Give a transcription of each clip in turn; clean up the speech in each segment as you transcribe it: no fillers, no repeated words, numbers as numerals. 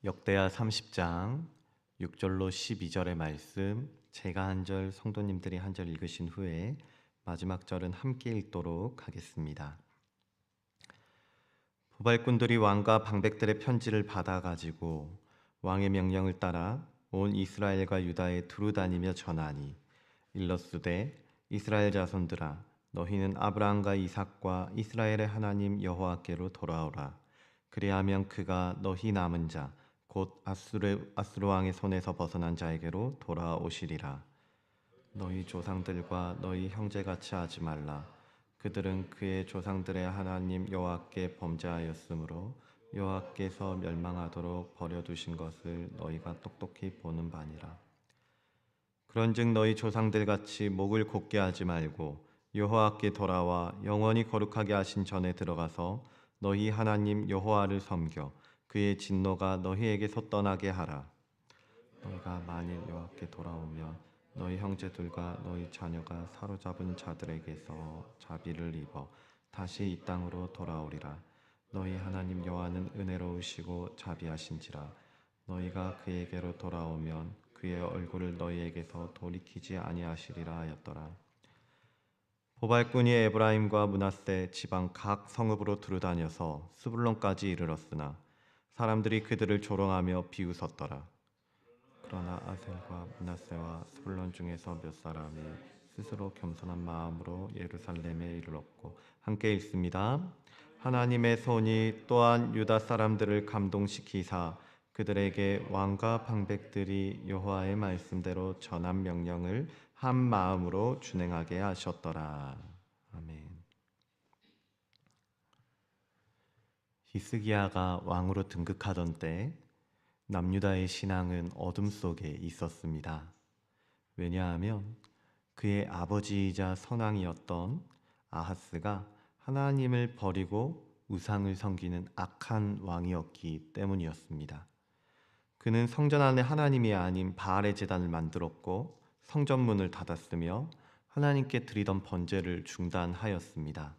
역대하 30장 6절로 12절의 말씀, 제가 한 절, 성도님들이 한 절 읽으신 후에 마지막 절은 함께 읽도록 하겠습니다. 부발꾼들이 왕과 방백들의 편지를 받아가지고 왕의 명령을 따라 온 이스라엘과 유다에 두루 다니며 전하니, 일러스되 이스라엘 자손들아, 너희는 아브라함과 이삭과 이스라엘의 하나님 여호와께로 돌아오라. 그리하면 그가 너희 남은 자 곧 아수르 왕의 손에서 벗어난 자에게로 돌아오시리라. 너희 조상들과 너희 형제같이 하지 말라. 그들은 그의 조상들의 하나님 여호와께 범죄하였으므로 여호와께서 멸망하도록 버려두신 것을 너희가 똑똑히 보는 바니라. 그런즉 너희 조상들같이 목을 곧게 하지 말고 여호와께 돌아와 영원히 거룩하게 하신 전에 들어가서 너희 하나님 여호와를 섬겨 그의 진노가 너희에게서 떠나게 하라. 너희가 만일 여호와께 돌아오면 너희 형제들과 너희 자녀가 사로잡은 자들에게서 자비를 입어 다시 이 땅으로 돌아오리라. 너희 하나님 여호와는 은혜로우시고 자비하신지라. 너희가 그에게로 돌아오면 그의 얼굴을 너희에게서 돌이키지 아니하시리라 하였더라. 보발꾼이 에브라임과 므낫세 지방 각 성읍으로 두루다녀서 스불론까지 이르렀으나 사람들이 그들을 조롱하며 비웃었더라. 그러나 아셀과 므낫세와 스불론 중에서 몇 사람이 스스로 겸손한 마음으로 예루살렘에 이르렀고, 함께 읽습니다. 하나님의 손이 또한 유다 사람들을 감동시키사 그들에게 왕과 방백들이 여호와의 말씀대로 전한 명령을 한 마음으로 준행하게 하셨더라. 아멘. 히스기야가 왕으로 등극하던 때 남유다의 신앙은 어둠 속에 있었습니다. 왜냐하면 그의 아버지이자 선왕이었던 아하스가 하나님을 버리고 우상을 섬기는 악한 왕이었기 때문이었습니다. 그는 성전 안에 하나님이 아닌 바알의 제단을 만들었고 성전문을 닫았으며 하나님께 드리던 번제를 중단하였습니다.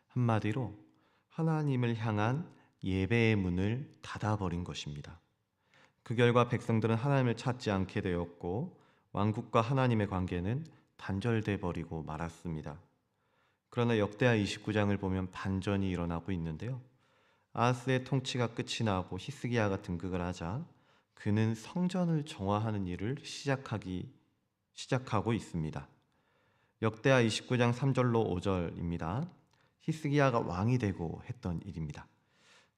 한마디로 하나님을 향한 예배의 문을 닫아버린 것입니다. 그 결과 백성들은 하나님을 찾지 않게 되었고 왕국과 하나님의 관계는 단절돼 버리고 말았습니다. 그러나 역대하 29장을 보면 반전이 일어나고 있는데요. 아하스의 통치가 끝이 나고 히스기야가 등극을 하자 그는 성전을 정화하는 일을 시작하고 있습니다. 역대하 29장 3절로 5절입니다. 히스기야가 왕이 되고 했던 일입니다.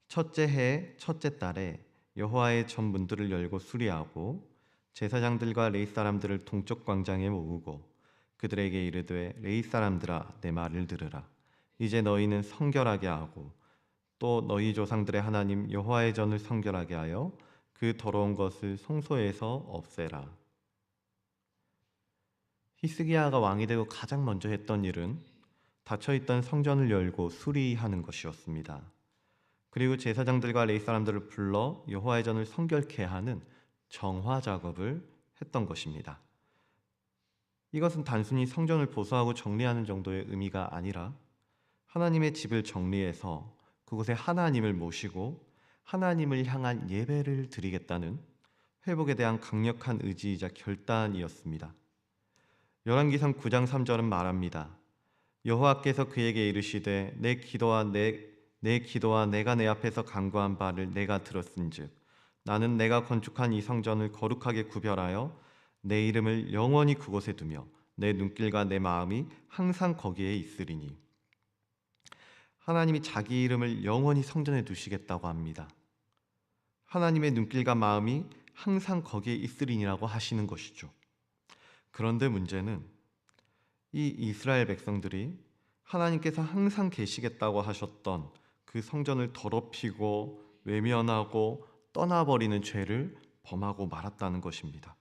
첫째 해 첫째 달에 여호와의 전 문들을 열고 수리하고 제사장들과 레위 사람들을 동쪽 광장에 모으고 그들에게 이르되, 레위 사람들아, 내 말을 들으라. 이제 너희는 성결하게 하고 또 너희 조상들의 하나님 여호와의 전을 성결하게 하여 그 더러운 것을 성소에서 없애라. 히스기야가 왕이 되고 가장 먼저 했던 일은 닫혀있던 성전을 열고 수리하는 것이었습니다. 그리고 제사장들과 레위 사람들을 불러 여호와의 전을 성결케 하는 정화 작업을 했던 것입니다. 이것은 단순히 성전을 보수하고 정리하는 정도의 의미가 아니라 하나님의 집을 정리해서 그곳에 하나님을 모시고 하나님을 향한 예배를 드리겠다는 회복에 대한 강력한 의지이자 결단이었습니다. 열왕기상 9장 3절은 말합니다. 여호와께서 그에게 이르시되 내 기도와 내가 내 앞에서 간구한 바를 내가 들었은즉 나는 내가 건축한 이 성전을 거룩하게 구별하여 내 이름을 영원히 그곳에 두며 내 눈길과 내 마음이 항상 거기에 있으리니. 하나님이 자기 이름을 영원히 성전에 두시겠다고 합니다. 하나님의 눈길과 마음이 항상 거기에 있으리니라고 하시는 것이죠. 그런데 문제는 이 이스라엘 백성들이 하나님께서 항상 계시겠다고 하셨던 그 성전을 더럽히고 외면하고 떠나버리는 죄를 범하고 말았다는 것입니다.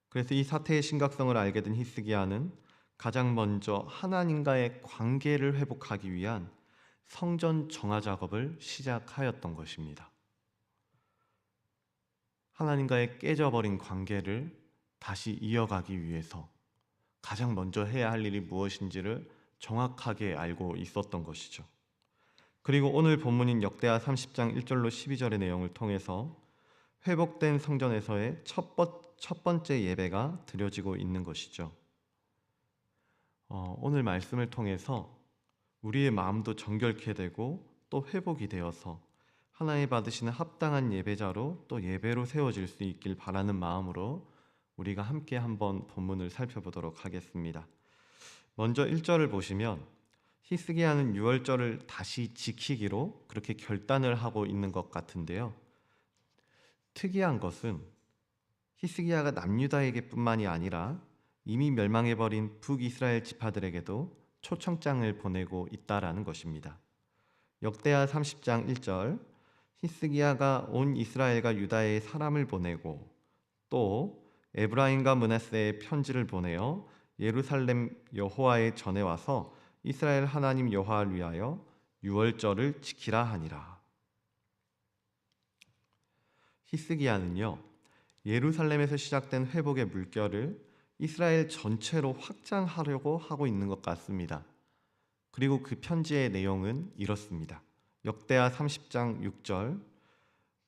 그래서 이 사태의 심각성을 알게 된 히스기야는 가장 먼저 하나님과의 관계를 회복하기 위한 성전 정화 작업을 시작하였던 것입니다. 하나님과의 깨져버린 관계를 다시 이어가기 위해서 가장 먼저 해야 할 일이 무엇인지를 정확하게 알고 있었던 것이죠. 그리고 오늘 본문인 역대하 30장 1절로 12절의 내용을 통해서 회복된 성전에서의 첫 번째 예배가 드려지고 있는 것이죠. 오늘 말씀을 통해서 우리의 마음도 정결케 되고 또 회복이 되어서 하나님 받으시는 합당한 예배자로 또 예배로 세워질 수 있길 바라는 마음으로 우리가 함께 한번 본문을 살펴보도록 하겠습니다. 먼저 1절을 보시면 히스기야는 유월절을 다시 지키기로 그렇게 결단을 하고 있는 것 같은데요. 특이한 것은 히스기야가 남유다에게뿐만이 아니라 이미 멸망해버린 북이스라엘 지파들에게도 초청장을 보내고 있다라는 것입니다. 역대하 30장 1절 히스기야가 온 이스라엘과 유다에 사람을 보내고 또 에브라임과 므낫세에 편지를 보내어 예루살렘 여호와의 전에 와서 이스라엘 하나님 여호와를 위하여 유월절을 지키라 하니라. 히스기야는요, 예루살렘에서 시작된 회복의 물결을 이스라엘 전체로 확장하려고 하고 있는 것 같습니다. 그리고 그 편지의 내용은 이렇습니다. 역대하 30장 6절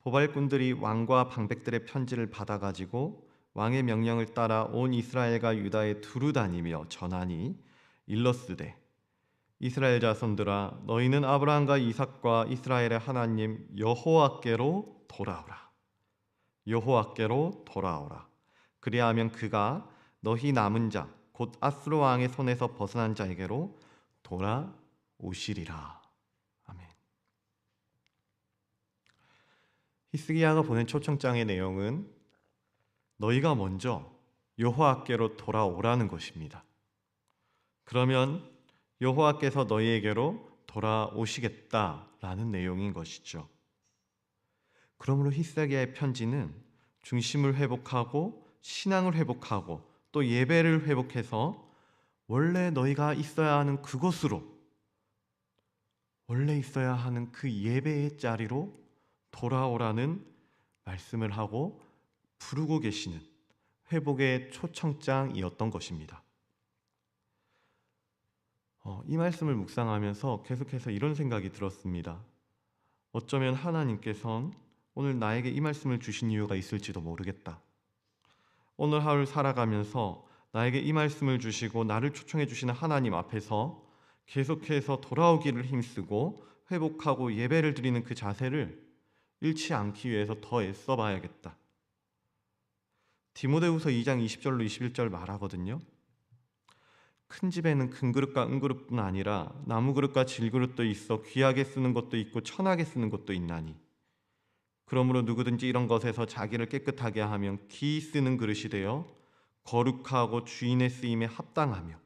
보발꾼들이 왕과 방백들의 편지를 받아가지고 왕의 명령을 따라 온 이스라엘과 유다에 두루 다니며 전하니 일러스되 이스라엘 자손들아 너희는 아브라함과 이삭과 이스라엘의 하나님 여호와께로 돌아오라. 여호와께로 돌아오라. 그리하면 그가 너희 남은 자 곧 아수르 왕의 손에서 벗어난 자에게로 돌아오시리라. 아멘. 히스기야가 보낸 초청장의 내용은 너희가 먼저 여호와께로 돌아오라는 것입니다. 그러면 여호와께서 너희에게로 돌아오시겠다라는 내용인 것이죠. 그러므로 히스기야의 편지는 중심을 회복하고 신앙을 회복하고 또 예배를 회복해서 원래 너희가 있어야 하는 그곳으로, 원래 있어야 하는 그 예배의 자리로 돌아오라는 말씀을 하고 부르고 계시는 회복의 초청장이었던 것입니다. 이 말씀을 묵상하면서 계속해서 이런 생각이 들었습니다. 어쩌면 하나님께서는 오늘 나에게 이 말씀을 주신 이유가 있을지도 모르겠다. 오늘 하루를 살아가면서 나에게 이 말씀을 주시고 나를 초청해 주시는 하나님 앞에서 계속해서 돌아오기를 힘쓰고 회복하고 예배를 드리는 그 자세를 잃지 않기 위해서 더 애써 봐야겠다. 디모데후서 2장 20절로 21절 말하거든요. 큰 집에는 큰 그릇과 은그릇뿐 아니라 나무 그릇과 질그릇도 있어 귀하게 쓰는 것도 있고 천하게 쓰는 것도 있나니 그러므로 누구든지 이런 것에서 자기를 깨끗하게 하면 기 쓰는 그릇이 되어 거룩하고 주인의 쓰임에 합당하며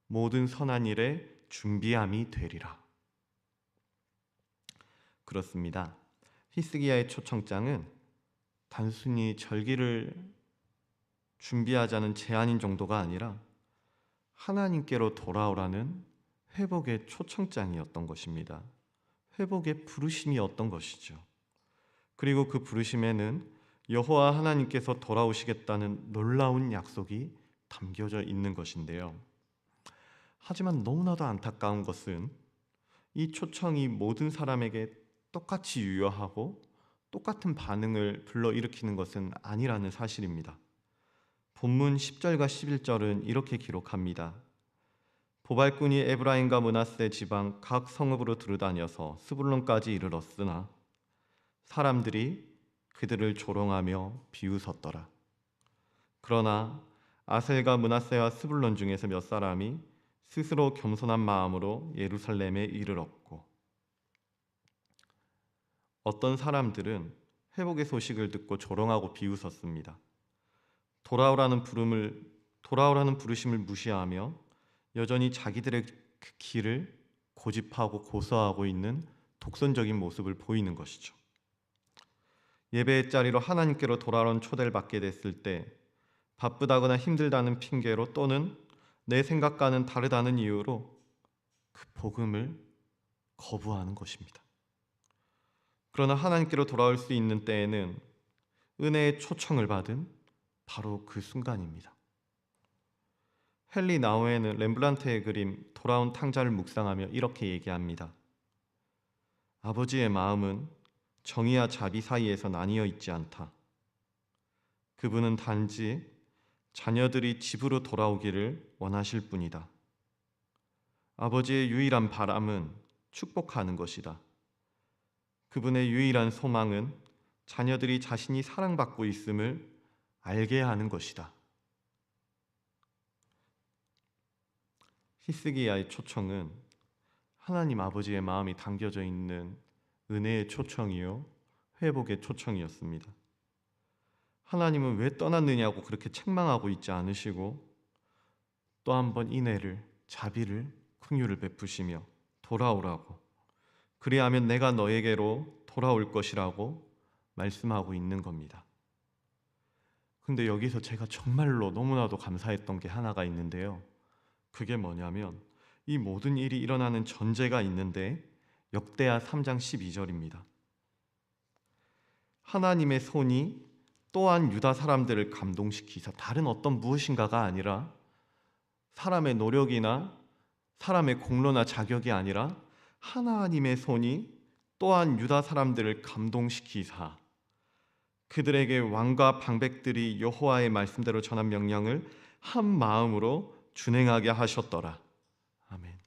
모든 선한 일에 준비함이 되리라. 그렇습니다. 히스기야의 초청장은 단순히 절기를 준비하자는 제안인 정도가 아니라 하나님께로 돌아오라는 회복의 초청장이었던 것입니다. 회복의 부르심이었던 것이죠. 그리고 그 부르심에는 여호와 하나님께서 돌아오시겠다는 놀라운 약속이 담겨져 있는 것인데요. 하지만 너무나도 안타까운 것은 이 초청이 모든 사람에게 똑같이 유효하고 똑같은 반응을 불러일으키는 것은 아니라는 사실입니다. 본문 10절과 11절은 이렇게 기록합니다. 보발꾼이 에브라임과 므낫세 지방 각 성읍으로 두루다녀서 스불론까지 이르렀으나 사람들이 그들을 조롱하며 비웃었더라. 그러나 아셀과 므낫세와 스불론 중에서 몇 사람이 스스로 겸손한 마음으로 예루살렘에 이르렀고 어떤 사람들은 회복의 소식을 듣고 조롱하고 비웃었습니다. 돌아오라는 부르심을 무시하며 여전히 자기들의 그 길을 고집하고 고수하고 있는 독선적인 모습을 보이는 것이죠. 예배의 자리로 하나님께로 돌아오는 초대를 받게 됐을 때 바쁘다거나 힘들다는 핑계로 또는 내 생각과는 다르다는 이유로 그 복음을 거부하는 것입니다. 그러나 하나님께로 돌아올 수 있는 때에는 은혜의 초청을 받은 바로 그 순간입니다. 헨리 나우에는 렘블란트의 그림 돌아온 탕자를 묵상하며 이렇게 얘기합니다. 아버지의 마음은 정의와 자비 사이에서 나뉘어 있지 않다. 그분은 단지 자녀들이 집으로 돌아오기를 원하실 뿐이다. 아버지의 유일한 바람은 축복하는 것이다. 그분의 유일한 소망은 자녀들이 자신이 사랑받고 있음을 알게 하는 것이다. 히스기야의 초청은 하나님 아버지의 마음이 담겨져 있는 은혜의 초청이요, 회복의 초청이었습니다. 하나님은 왜 떠났느냐고 그렇게 책망하고 있지 않으시고 또 한 번 인애를, 자비를, 긍휼을 베푸시며 돌아오라고, 그리하면 내가 너에게로 돌아올 것이라고 말씀하고 있는 겁니다. 근데 여기서 제가 정말로 너무나도 감사했던 게 하나가 있는데요. 그게 뭐냐면 이 모든 일이 일어나는 전제가 있는데 역대하 3장 12절입니다. 하나님의 손이 또한 유다 사람들을 감동시키사, 다른 어떤 무엇인가가 아니라 사람의 노력이나 사람의 공로나 자격이 아니라 하나님의 손이 또한 유다 사람들을 감동시키사 그들에게 왕과 방백들이 여호와의 말씀대로 전한 명령을 한 마음으로 준행하게 하셨더라. 아멘.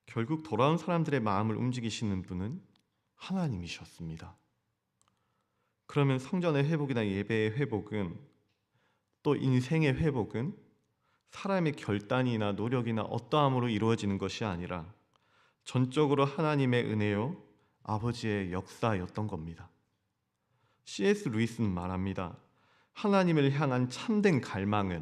결국 돌아온 사람들의 마음을 움직이시는 분은 하나님이셨습니다. 그러면 성전의 회복이나 예배의 회복은, 또 인생의 회복은 사람의 결단이나 노력이나 어떠함으로 이루어지는 것이 아니라 전적으로 하나님의 은혜요, 아버지의 역사였던 겁니다. C.S. 루이스는 말합니다. 하나님을 향한 참된 갈망은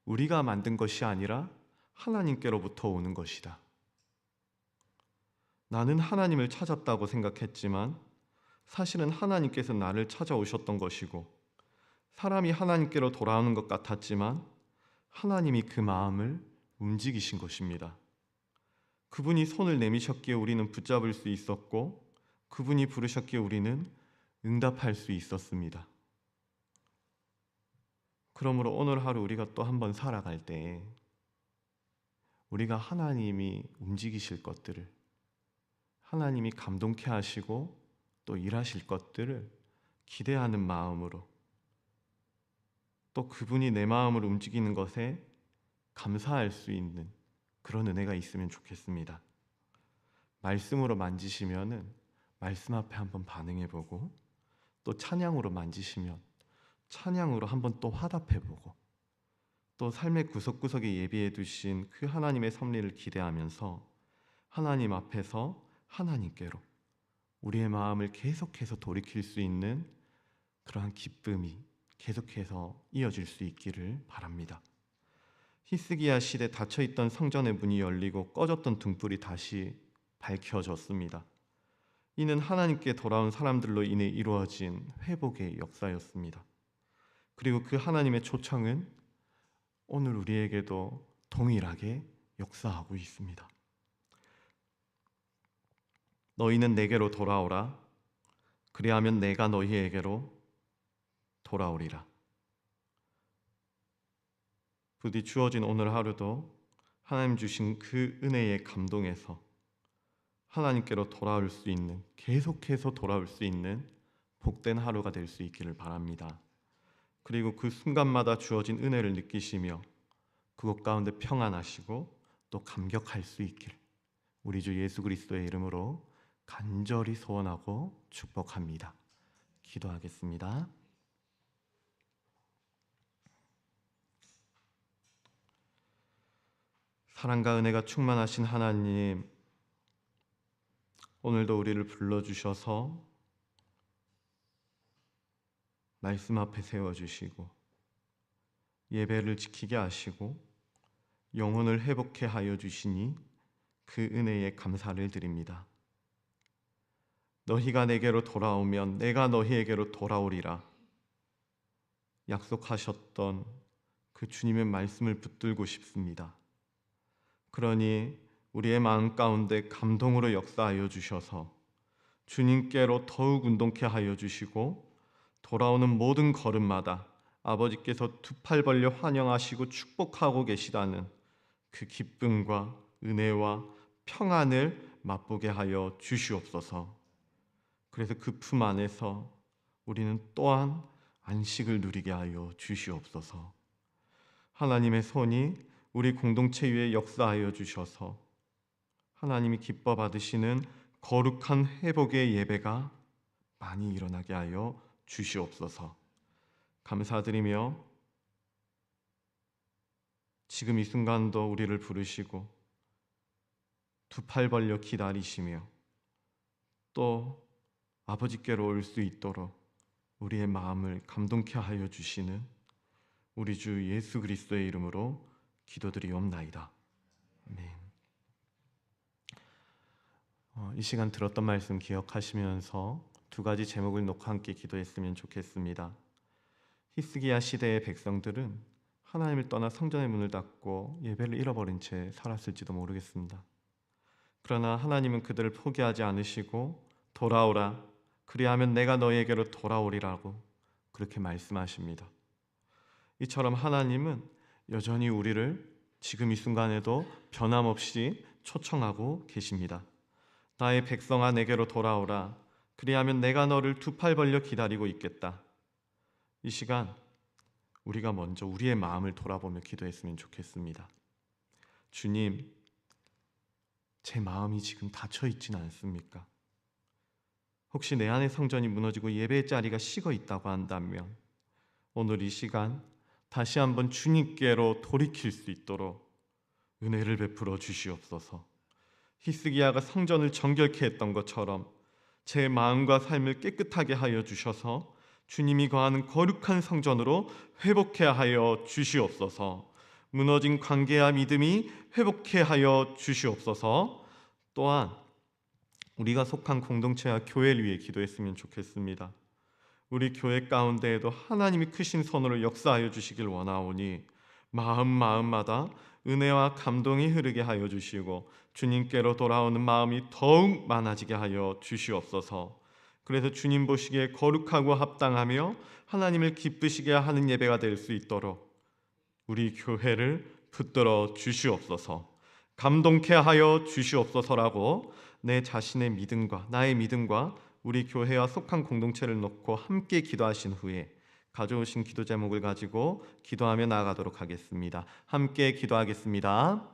우리가 만든 것이 아니라 하나님께로부터 오는 것이다. 나는 하나님을 찾았다고 생각했지만 사실은 하나님께서 나를 찾아오셨던 것이고, 사람이 하나님께로 돌아오는 것 같았지만 하나님이 그 마음을 움직이신 것입니다. 그분이 손을 내미셨기에 우리는 붙잡을 수 있었고, 그분이 부르셨기에 우리는 응답할 수 있었습니다. 그러므로 오늘 하루 우리가 또 한 번 살아갈 때 우리가 하나님이 움직이실 것들을, 하나님이 감동케 하시고 또 일하실 것들을 기대하는 마음으로, 또 그분이 내 마음을 움직이는 것에 감사할 수 있는 그런 은혜가 있으면 좋겠습니다. 말씀으로 만지시면은 말씀 앞에 한번 반응해보고, 또 찬양으로 만지시면 찬양으로 한번 또 화답해보고, 또 삶의 구석구석에 예비해 두신 그 하나님의 섭리를 기대하면서 하나님 앞에서 하나님께로 우리의 마음을 계속해서 돌이킬 수 있는 그러한 기쁨이 계속해서 이어질 수 있기를 바랍니다. 히스기야 시대 닫혀있던 성전의 문이 열리고 꺼졌던 등불이 다시 밝혀졌습니다. 이는 하나님께 돌아온 사람들로 인해 이루어진 회복의 역사였습니다. 그리고 그 하나님의 초청은 오늘 우리에게도 동일하게 역사하고 있습니다. 너희는 내게로 돌아오라. 그리하면 내가 너희에게로 돌아오리라. 부디 주어진 오늘 하루도 하나님 주신 그 은혜의 감동에서 하나님께로 돌아올 수 있는, 계속해서 돌아올 수 있는 복된 하루가 될 수 있기를 바랍니다. 그리고 그 순간마다 주어진 은혜를 느끼시며 그것 가운데 평안하시고 또 감격할 수 있기를 우리 주 예수 그리스도의 이름으로 간절히 소원하고 축복합니다. 기도하겠습니다. 사랑과 은혜가 충만하신 하나님, 오늘도 우리를 불러주셔서 말씀 앞에 세워주시고 예배를 지키게 하시고 영혼을 회복해 하여 주시니 그 은혜에 감사를 드립니다. 너희가 내게로 돌아오면 내가 너희에게로 돌아오리라 약속하셨던 그 주님의 말씀을 붙들고 싶습니다. 그러니 우리의 마음 가운데 감동으로 역사하여 주셔서 주님께로 더욱 운동케 하여 주시고, 돌아오는 모든 걸음마다 아버지께서 두 팔 벌려 환영하시고 축복하고 계시다는 그 기쁨과 은혜와 평안을 맛보게 하여 주시옵소서. 그래서 그 품 안에서 우리는 또한 안식을 누리게 하여 주시옵소서. 하나님의 손이 우리 공동체 위에 역사하여 주셔서 하나님이 기뻐 받으시는 거룩한 회복의 예배가 많이 일어나게 하여 주시옵소서. 감사드리며 지금 이 순간도 우리를 부르시고 두 팔 벌려 기다리시며 또 아버지께로 올 수 있도록 우리의 마음을 감동케 하여 주시는 우리 주 예수 그리스도의 이름으로 기도드리옵나이다. 아멘. 이 시간 들었던 말씀 기억하시면서 두 가지 제목을 놓고 함께 기도했으면 좋겠습니다. 히스기야 시대의 백성들은 하나님을 떠나 성전의 문을 닫고 예배를 잃어버린 채 살았을지도 모르겠습니다. 그러나 하나님은 그들을 포기하지 않으시고 돌아오라, 그리하면 내가 너희에게로 돌아오리라고 그렇게 말씀하십니다. 이처럼 하나님은 여전히 우리를 지금 이 순간에도 변함없이 초청하고 계십니다. 나의 백성아, 내게로 돌아오라, 그리하면 내가 너를 두 팔 벌려 기다리고 있겠다. 이 시간 우리가 먼저 우리의 마음을 돌아보며 기도했으면 좋겠습니다. 주님, 제 마음이 지금 닫혀 있지는 않습니까? 혹시 내 안의 성전이 무너지고 예배의 자리가 식어 있다고 한다면 오늘 이 시간 다시 한번 주님께로 돌이킬 수 있도록 은혜를 베풀어 주시옵소서. 히스기야가 성전을 정결케 했던 것처럼 제 마음과 삶을 깨끗하게 하여 주셔서 주님이 거하는 거룩한 성전으로 회복케 하여 주시옵소서. 무너진 관계와 믿음이 회복케 하여 주시옵소서. 또한 우리가 속한 공동체와 교회를 위해 기도했으면 좋겠습니다. 우리 교회 가운데에도 하나님이 크신 손으로 역사하여 주시길 원하오니 마음마다 은혜와 감동이 흐르게 하여 주시고 주님께로 돌아오는 마음이 더욱 많아지게 하여 주시옵소서. 그래서 주님 보시기에 거룩하고 합당하며 하나님을 기쁘시게 하는 예배가 될 수 있도록 우리 교회를 붙들어 주시옵소서. 감동케 하여 주시옵소서라고 내 자신의 믿음과 나의 믿음과 우리 교회와 속한 공동체를 놓고 함께 기도하신 후에 가져오신 기도 제목을 가지고 기도하며 나아가도록 하겠습니다. 함께 기도하겠습니다.